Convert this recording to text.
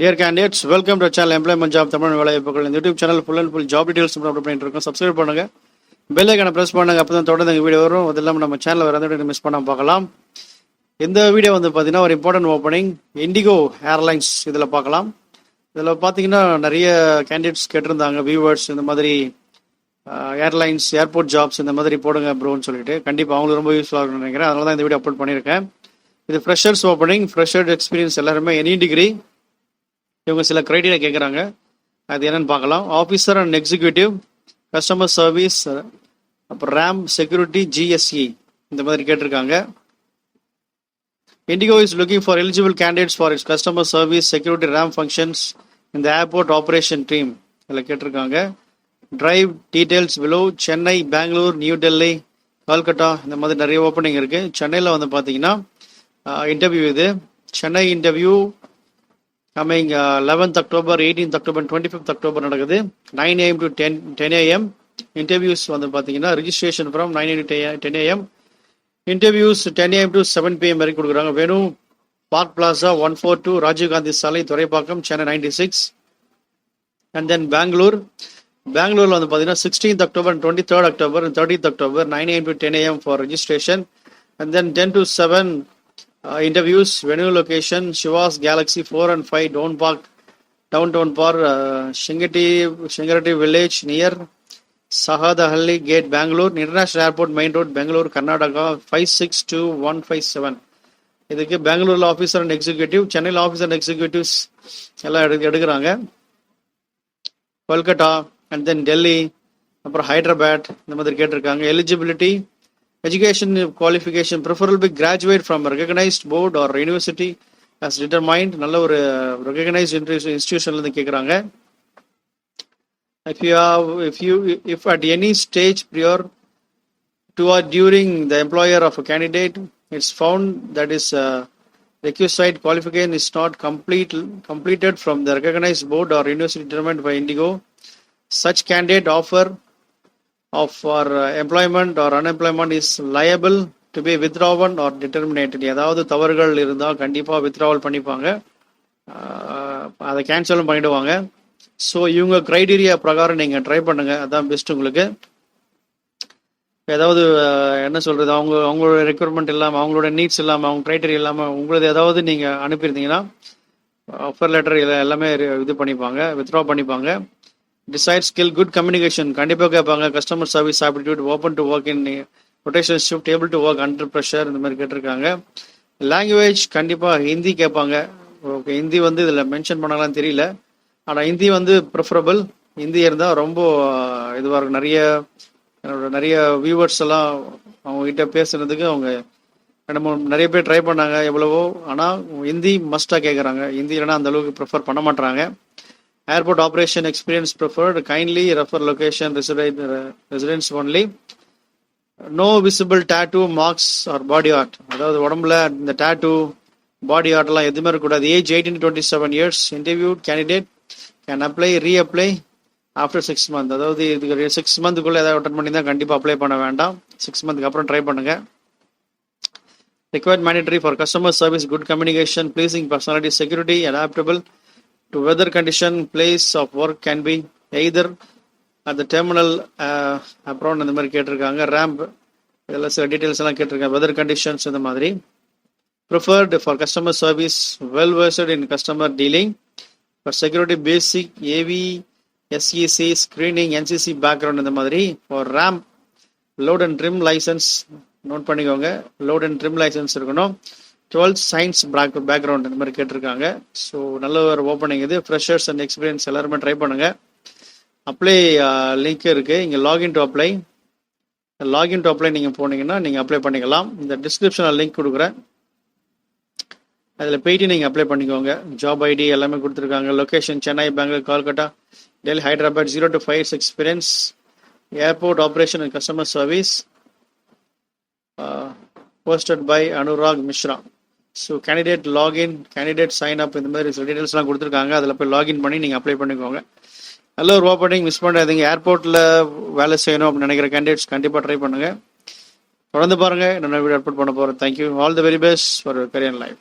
Dear candidates, welcome to channel Employment Job Tamil வேலைவாய்ப்புகள். இந்த YouTube channel full and full job details upload பண்ணிட்டு இருக்கோம். Subscribe பண்ணுங்க, bell ஐகானை பிரஸ் பண்ணுங்க. அப்பதான் தொடர்ந்து இந்த வீடியோ வரும். அது இல்லாம நம்ம சேனல்ல வேற எந்த மிஸ் பண்ணாம பார்க்கலாம். இந்த வீடியோ வந்து பாத்தீங்கன்னா ஒரு இம்பார்ட்டன்ட் ஓப்பனிங் IndiGo AIRLINES இதுல பார்க்கலாம். இதுல பாத்தீங்கன்னா நிறைய கேண்டிடேட்ஸ் கேட்டிருந்தாங்க, வியூவர்ஸ் இந்த மாதிரி ஏர்லைன்ஸ் ஏர்போர்ட் ஜாப்ஸ் இந்த மாதிரி போடுங்க ப்ரோன்னு சொல்லிட்டு. கண்டிப்பா அவங்களுக்கு ரொம்ப யூஸ்ஃபுல்லாக இருக்கும்னு நினைக்கிறேன். அதனால தான் இந்த வீடியோ அப்லோட் பண்ணியிருக்கேன். இது ஃப்ரெஷர்ஸ் ஓப்பனிங், ஃப்ரெஷர் எக்ஸ்பீரியன்ஸ் எல்லாருமே எனி டிகிரி. இவங்க சில கிரைட்டீரியா கேட்குறாங்க, அது என்னன்னு பார்க்கலாம். Officer and executive, customer service, அப்புறம் ரேம், செக்யூரிட்டி, GSE இந்த மாதிரி கேட்டிருக்காங்க. IndiGo is looking for eligible candidates for its customer service, security, RAM functions in the airport operation team. இதில் கேட்டிருக்காங்க. Drive details below. Chennai, Bangalore, New Delhi, Calcutta இந்த மாதிரி நிறைய ஓப்பனிங் இருக்கு. சென்னையில் வந்து பார்த்தீங்கன்னா இன்டர்வியூ இது. Chennai interview coming 11th October, 18th October, 25th October நடக்குது. 9 AM to 10 AM. இன்டர்வியூஸ் வந்து பார்த்தீங்கன்னா registration from 9 AM to 10 AM. Interviews 10 AM to 7 PM வரைக்கும் கொடுக்குறாங்க. வேணும் பார்க் பிளாசா 142 ராஜீவ் காந்தி சாலை, துரைப்பாக்கம், சென்னை 96. அண்ட் தென் பெங்களூர்ல வந்து பார்த்தீங்கன்னா 16th October and 23rd October and 30th October, 9 AM to 10 AM for registration. And then 10 to 7 interviews. Venue location Shivas, Galaxy 4 and 5, Downtown Park, Shettigere village near Sadahalli gate, Bangalore. International Airport, Main Road, Bangalore, Karnataka 562157. இதுக்கு பெங்களூர்ல officer and executive, சென்னையில் officer and executives எல்லாம் எடுக்கிறாங்க. Kolkata and then Delhi, அப்புறம் ஹைதராபாத் இந்த மாதிரி கேட்டிருக்காங்க. Eligibility, education qualification preferably graduate from a recognized board or university as determined. நல்ல ஒரு recognized institutionல இருந்து கேக்குறாங்க. If at any stage prior to or during the employer of a candidate it's found that is requisite qualification is not completed from the recognized board or university determined by IndiGo, such candidate offer of for employment or unemployment is liable to be withdrawn or terminated. ஏதாவது தவறுகள் இருந்தால் கண்டிப்பாக withdrawal பண்ணிப்பாங்க, அதை கேன்சலும் பண்ணிடுவாங்க. So இவங்க criteria பிரகாரம் நீங்கள் ட்ரை பண்ணுங்க, அதான் பெஸ்ட் உங்களுக்கு. ஏதாவது என்ன சொல்றது, அவங்களோட ரெக்யர்மெண்ட் இல்லாமல், அவங்களோட நீட்ஸ் இல்லாமல், அவங்க கிரைடீரியா இல்லாமல் உங்களது ஏதாவது நீங்கள் அனுப்பியிருந்தீங்கன்னா ஆஃபர் லெட்டர் எல்லாமே இது பண்ணிப்பாங்க, வித்ட்ரா பண்ணிப்பாங்க. Desired skill, good communication கண்டிப்பாக கேட்பாங்க. Customer service aptitude, open to work in rotation shift, able to work under pressure இந்த மாதிரி கேட்டிருக்காங்க. லாங்குவேஜ் கண்டிப்பாக ஹிந்தி கேட்பாங்க. ஓகே, ஹிந்தி வந்து இதில் மென்ஷன் பண்ணலாம் தெரியல, ஆனால் ஹிந்தி வந்து ப்ரிஃபரபிள். ஹிந்தி இருந்தால் ரொம்ப இதுவாக இருக்கும். நிறைய வியூவர்ஸ் எல்லாம் அவங்ககிட்ட பேசுறதுக்கு அவங்க நிறைய பேர் ட்ரை பண்ணாங்க எவ்வளவோ, ஆனால் ஹிந்தி மஸ்டாக கேட்குறாங்க. ஹிந்தி இல்லைன்னா அந்த அளவுக்கு ப்ரிஃபர் பண்ண மாட்டாங்க. Airport operation experience preferred. Kindly refer location residence only. No visible tattoo, marks or body art. அதாவது உடம்புல இந்த tattoo, body art எல்லாம் எதுவுமே இருக்கக்கூடாது. Age 18 to 27 years. Interviewed candidate can apply, reapply after 6 months. அதாவது இதுக்கு 6 monthக்குள்ள ஏதாவது அட்டன் பண்ணி தான் கண்டிப்பாக அப்ளை பண்ண வேண்டாம். 6 monthக்கு அப்புறம் ட்ரை பண்ணுங்க. Required mandatory for customer service, good communication, pleasing personality, security, adaptable to weather condition, place of work can be either at the terminal, apron இந்த மாதிரி கேட்டிருக்காங்க. ரேம்ப் இதெல்லாம் சில டீட்டெயில்ஸ் எல்லாம் கேட்டிருக்காங்க. வெதர் கண்டிஷன்ஸ் இந்த மாதிரி. Preferred for customer service, well versed in customer dealing. For security basic, AV, SEC, screening, NCC background இந்த மாதிரி. For ramp load and trim licence நோட் பண்ணிக்கோங்க, லோட் அண்ட் ட்ரிம் லைசன்ஸ் இருக்கணும். 12th சயின்ஸ் பேக்ரவுண்ட் இந்த மாதிரி கேட்டிருக்காங்க. ஸோ நல்ல ஒரு ஓப்பனிங் இது. ஃப்ரெஷர்ஸ் அண்ட் எக்ஸ்பீரியன்ஸ் எல்லாருமே ட்ரை பண்ணுங்க. அப்ளை லிங்க் இருக்கு, இங்கே லாகின் டு அப்ளை நீங்கள் போனீங்கன்னா நீங்கள் அப்ளை பண்ணிக்கலாம். இந்த டிஸ்கிரிப்ஷனில் லிங்க் கொடுக்குறேன், அதில் போயிட்டு நீங்கள் அப்ளை பண்ணிக்கோங்க. ஜாப் ஐடி எல்லாமே கொடுத்துருக்காங்க. Location Chennai, Bangalore, Calcutta, Delhi, Hyderabad. 0 to 5 years experience. Airport operation and customer service. Posted by Anurag Mishra. So candidate login, candidate sign up இந்த மாதிரி சில டீட்டெயில்ஸ்லாம் கொடுத்துருக்காங்க. அதில் போய் லாகின் பண்ணி நீங்கள் அப்ளை பண்ணிக்கோங்க. நல்ல ஒரு ஓப்பனிங், மிஸ் பண்ணாதீங்க. ஏர்போர்ட்டில் வேலை செய்யணும் அப்படின்னு நினைக்கிற கேண்டிடேட்ஸ் கண்டிப்பாக ட்ரை பண்ணுங்கள். தொடர்ந்து பாருங்கள், நான் வீடியோ அப்லோட் பண்ண போகிறேன். Thank you. All the very best for your career life.